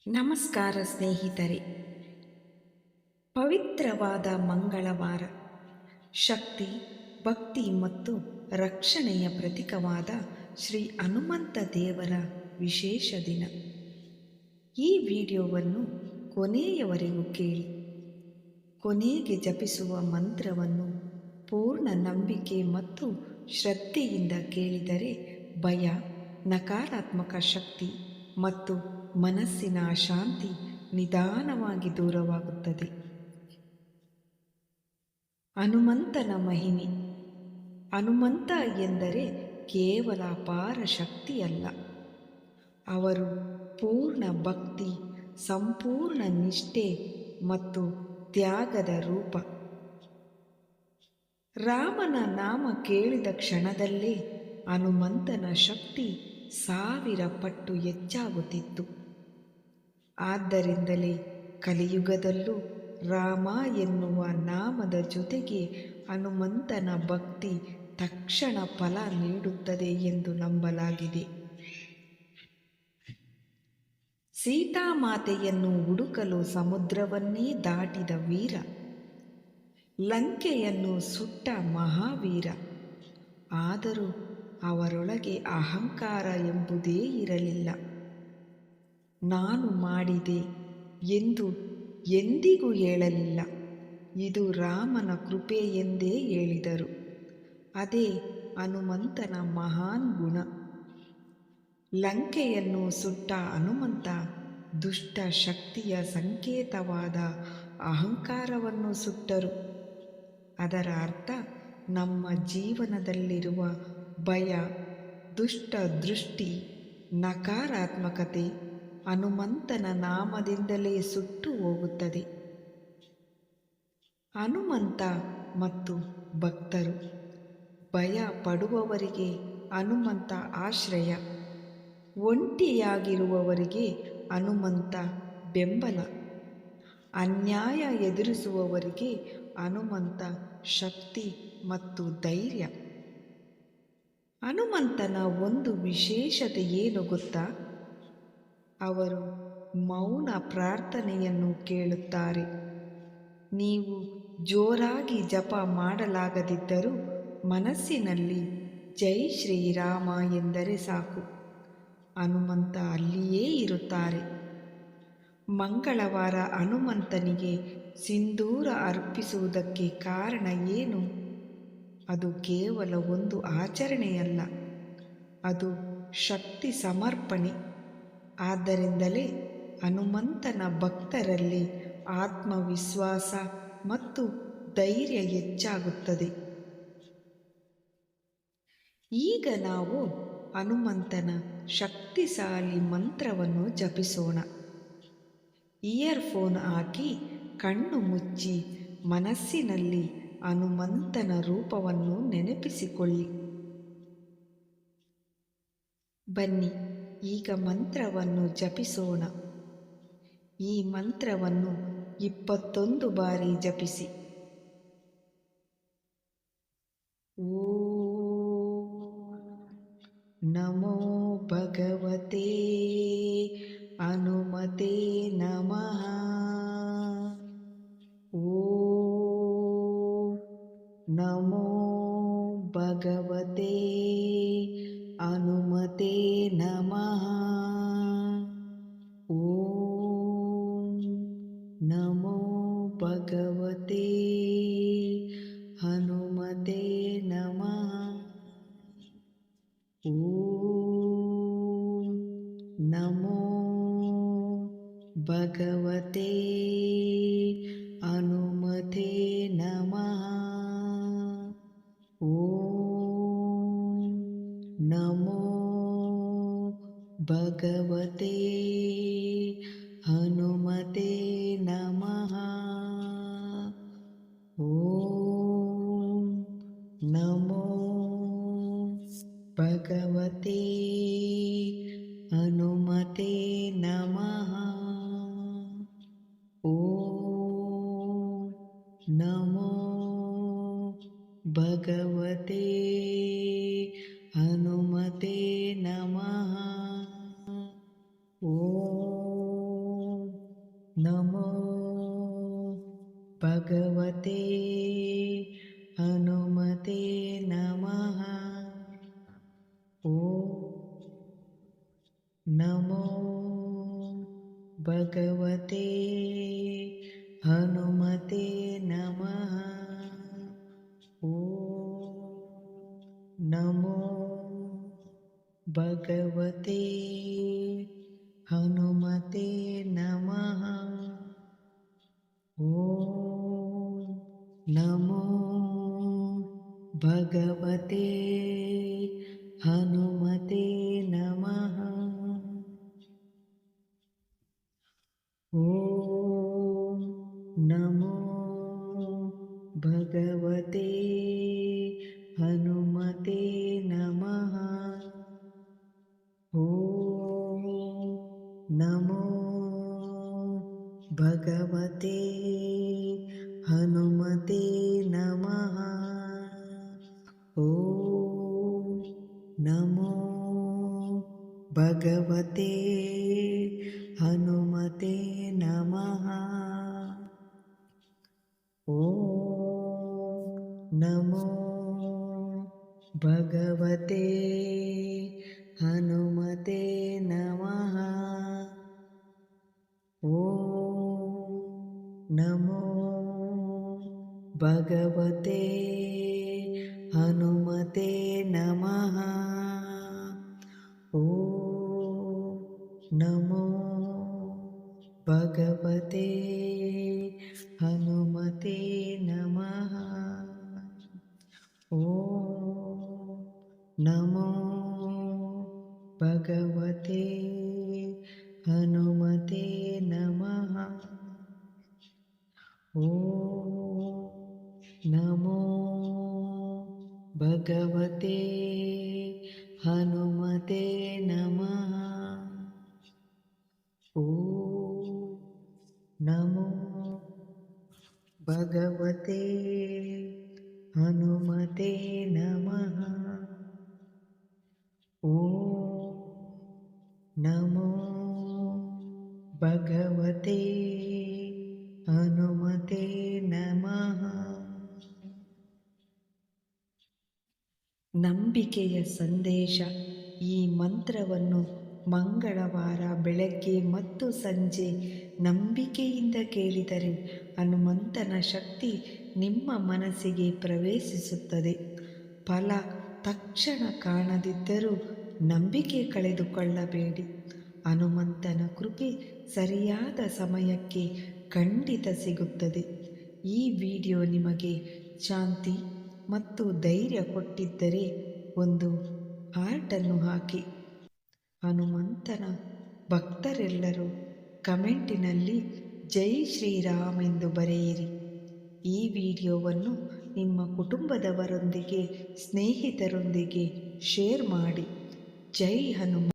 ನಮಸ್ಕಾರ ಸ್ನೇಹಿತರೆ. ಪವಿತ್ರವಾದ ಮಂಗಳವಾರ, ಶಕ್ತಿ, ಭಕ್ತಿ ಮತ್ತು ರಕ್ಷಣೆಯ ಪ್ರತೀಕವಾದ ಶ್ರೀ ಹನುಮಂತ ದೇವರ ವಿಶೇಷ ದಿನ. ಈ ವಿಡಿಯೋವನ್ನು ಕೊನೆಯವರೆಗೂ ಕೇಳಿ. ಕೊನೆಗೆ ಜಪಿಸುವ ಮಂತ್ರವನ್ನು ಪೂರ್ಣ ನಂಬಿಕೆ ಮತ್ತು ಶ್ರದ್ಧೆಯಿಂದ ಕೇಳಿದರೆ ಭಯ, ನಕಾರಾತ್ಮಕ ಶಕ್ತಿ ಮತ್ತು ಮನಸ್ಸಿನ ಅಶಾಂತಿ ನಿಧಾನವಾಗಿ ದೂರವಾಗುತ್ತದೆ. ಹನುಮಂತನ ಮಹಿಮೆ. ಹನುಮಂತ ಎಂದರೆ ಕೇವಲ ಅಪಾರ ಶಕ್ತಿಯಲ್ಲ, ಅವರು ಪೂರ್ಣ ಭಕ್ತಿ, ಸಂಪೂರ್ಣ ನಿಷ್ಠೆ ಮತ್ತು ತ್ಯಾಗದ ರೂಪ. ರಾಮನ ನಾಮ ಕೇಳಿದ ಕ್ಷಣದಲ್ಲೇ ಹನುಮಂತನ ಶಕ್ತಿ 1000 ಪಟ್ಟು ಹೆಚ್ಚಾಗುತ್ತಿತ್ತು. ಆದ್ದರಿಂದಲೇ ಕಲಿಯುಗದಲ್ಲೂ ರಾಮ ಎನ್ನುವ ನಾಮದ ಜೊತೆಗೆ ಹನುಮಂತನ ಭಕ್ತಿ ತಕ್ಷಣ ಫಲ ನೀಡುತ್ತದೆ ಎಂದು ನಂಬಲಾಗಿದೆ. ಸೀತಾಮಾತೆಯನ್ನು ಹುಡುಕಲು ಸಮುದ್ರವನ್ನೇ ದಾಟಿದ ವೀರ, ಲಂಕೆಯನ್ನು ಸುಟ್ಟ ಮಹಾವೀರ. ಆದರೂ ಅವರೊಳಗೆ ಅಹಂಕಾರ ಎಂಬುದೇ ಇರಲಿಲ್ಲ. ನಾನು ಮಾಡಿದೆ ಎಂದು ಎಂದಿಗೂ ಹೇಳಲಿಲ್ಲ. ಇದು ರಾಮನ ಕೃಪೆ ಎಂದೇ ಹೇಳಿದರು. ಅದೇ ಹನುಮಂತನ ಮಹಾನ್ ಗುಣ. ಲಂಕೆಯನ್ನು ಸುಟ್ಟ ಹನುಮಂತ ದುಷ್ಟ ಶಕ್ತಿಯ ಸಂಕೇತವಾದ ಅಹಂಕಾರವನ್ನು ಸುಟ್ಟರು. ಅದರ ಅರ್ಥ ನಮ್ಮ ಜೀವನದಲ್ಲಿರುವ ಭಯ, ದುಷ್ಟ ದೃಷ್ಟಿ, ನಕಾರಾತ್ಮಕತೆ ಹನುಮಂತನ ನಾಮದಿಂದಲೇ ಸುಟ್ಟು ಹೋಗುತ್ತದೆ. ಹನುಮಂತ ಮತ್ತು ಭಕ್ತರು. ಭಯ ಪಡುವವರಿಗೆ ಹನುಮಂತ ಆಶ್ರಯ, ಒಂಟಿಯಾಗಿರುವವರಿಗೆ ಹನುಮಂತ ಬೆಂಬಲ, ಅನ್ಯಾಯ ಎದುರಿಸುವವರಿಗೆ ಹನುಮಂತ ಶಕ್ತಿ ಮತ್ತು ಧೈರ್ಯ. ಹನುಮಂತನ ಒಂದು ವಿಶೇಷತೆ ಏನು ಗೊತ್ತಾ? ಅವರು ಮೌನ ಪ್ರಾರ್ಥನೆಯನ್ನು ಕೇಳುತ್ತಾರೆ. ನೀವು ಜೋರಾಗಿ ಜಪ ಮಾಡಲಾಗದಿದ್ದರೂ ಮನಸ್ಸಿನಲ್ಲಿ ಜೈ ಶ್ರೀರಾಮ ಎಂದರೆ ಸಾಕು, ಹನುಮಂತ ಅಲ್ಲಿಯೇ ಇರುತ್ತಾರೆ. ಮಂಗಳವಾರ ಹನುಮಂತನಿಗೆ ಸಿಂಧೂರ ಅರ್ಪಿಸುವುದಕ್ಕೆ ಕಾರಣ ಏನು? ಅದು ಕೇವಲ ಒಂದು ಆಚರಣೆಯಲ್ಲ, ಅದು ಶಕ್ತಿ ಸಮರ್ಪಣೆ. ಆದ್ದರಿಂದಲೇ ಹನುಮಂತನ ಭಕ್ತರಲ್ಲಿ ಆತ್ಮವಿಶ್ವಾಸ ಮತ್ತು ಧೈರ್ಯ ಹೆಚ್ಚಾಗುತ್ತದೆ. ಈಗ ನಾವು ಹನುಮಂತನ ಶಕ್ತಿಶಾಲಿ ಮಂತ್ರವನ್ನು ಜಪಿಸೋಣ. ಇಯರ್ಫೋನ್ ಹಾಕಿ ಕಣ್ಣು ಮುಚ್ಚಿ ಮನಸ್ಸಿನಲ್ಲಿ ಹನುಮಂತನ ರೂಪವನ್ನು ನೆನಪಿಸಿಕೊಳ್ಳಿ. ಬನ್ನಿ, ಈಗ ಮಂತ್ರವನ್ನು ಜಪಿಸೋಣ. ಈ ಮಂತ್ರವನ್ನು 21 ಬಾರಿ ಜಪಿಸಿ. ಓಂ ನಮೋ ಭಗವತೆ ಹನುಮತೆ ನಮಃ. ಓಂ ನಮೋ ಭಗವತೆ ಹನುಮತೆ ನಮಃ. ಓಂ ನಮೋ ಭಗವತೆ ಹನುಮತೆ ನಮಃ. ಓಂ ನಮೋ ಭಗವತೆ ಹನುಮತೆ ನಮಃ. ಓಂ ನಮೋ ಭಗವತೆ ಹನುಮತೆ ನಮಃ. ಓಂ ನಮೋ ಭಗವತೆ ಹನುಮತೆ ನಮಃ. ಓಂ ನಮೋ ಭಗವತೆ ಹನುಮತೆ ನಮಃ. ಓಂ ಹನುಮತೆ ನಮಃ. ಓಂ ನಮೋ ಭಗವತೆ ಹನುಮತೆ ನಮಃ. ಓಂ ನಮೋ ಭಗವತೆ ಹನುಮತೆ ನಮಃ. ಓಂ ನಮೋ ಭಗವತೆ ಹನುಮತೆ ನಮಃ. ಓಂ ನಮೋ ಭಗವತೆ ಹನುಮತೆ ನಮಃ. ಓಂ ನಮೋ ಭಗವತೆ ಹನುಮತೆ ನಮಃ. ಓಂ ನಮೋ ಭಗವತೆ ಹನುಮತೆ ನಮಃ. ಓಂ ನಮೋ ಭಗವತೆ ಹನುಮತೆ ನಮಃ. ಓಂ ನಮೋ ಭಗವತೆ ಹನುಮತೆ ನಮಃ. ಓಂ ನಮೋ ಭಗವತೆ ಹನುಮತೆ ನಮಃ. ಓಂ ನಮೋ ಭಗವತೆ ಹನುಮತೆ ನಮಃ. ಓಂ ನಮೋ ಭಗವತೆ ಹನುಮತೆ ನಮಃ. ಓಂ ನಮೋ ಭಗವತೆ ಹನುಮತೆ ನಮಃ. ಓಂ ನಮೋ ಭಗವತೆ ಹನುಮತೆ ನಮಃ. ನಂಬಿಕೆಯ ಸಂದೇಶ. ಈ ಮಂತ್ರವನ್ನು ಮಂಗಳವಾರ ಬೆಳಗ್ಗೆ ಮತ್ತು ಸಂಜೆ ನಂಬಿಕೆಯಿಂದ ಕೇಳಿದರೆ ಹನುಮಂತನ ಶಕ್ತಿ ನಿಮ್ಮ ಮನಸ್ಸಿಗೆ ಪ್ರವೇಶಿಸುತ್ತದೆ. ಫಲ ತಕ್ಷಣ ಕಾಣದಿದ್ದರೂ ನಂಬಿಕೆ ಕಳೆದುಕೊಳ್ಳಬೇಡಿ. ಹನುಮಂತನ ಕೃಪೆ ಸರಿಯಾದ ಸಮಯಕ್ಕೆ ಖಂಡಿತ ಸಿಗುತ್ತದೆ. ಈ ವಿಡಿಯೋ ನಿಮಗೆ ಶಾಂತಿ ಮತ್ತು ಧೈರ್ಯ ಕೊಟ್ಟಿದ್ದರೆ ಒಂದು ಹಾರ್ಟನ್ನು ಹಾಕಿ. ಹನುಮಂತನ ಭಕ್ತರೆಲ್ಲರೂ ಕಮೆಂಟಿನಲ್ಲಿ ಜೈ ಶ್ರೀರಾಮ್ ಎಂದು ಬರೆಯಿರಿ. ಈ ವಿಡಿಯೋವನ್ನು ನಿಮ್ಮ ಕುಟುಂಬದವರೊಂದಿಗೆ ಸ್ನೇಹಿತರೊಂದಿಗೆ ಶೇರ್ ಮಾಡಿ. ಜೈ ಹನುಮ.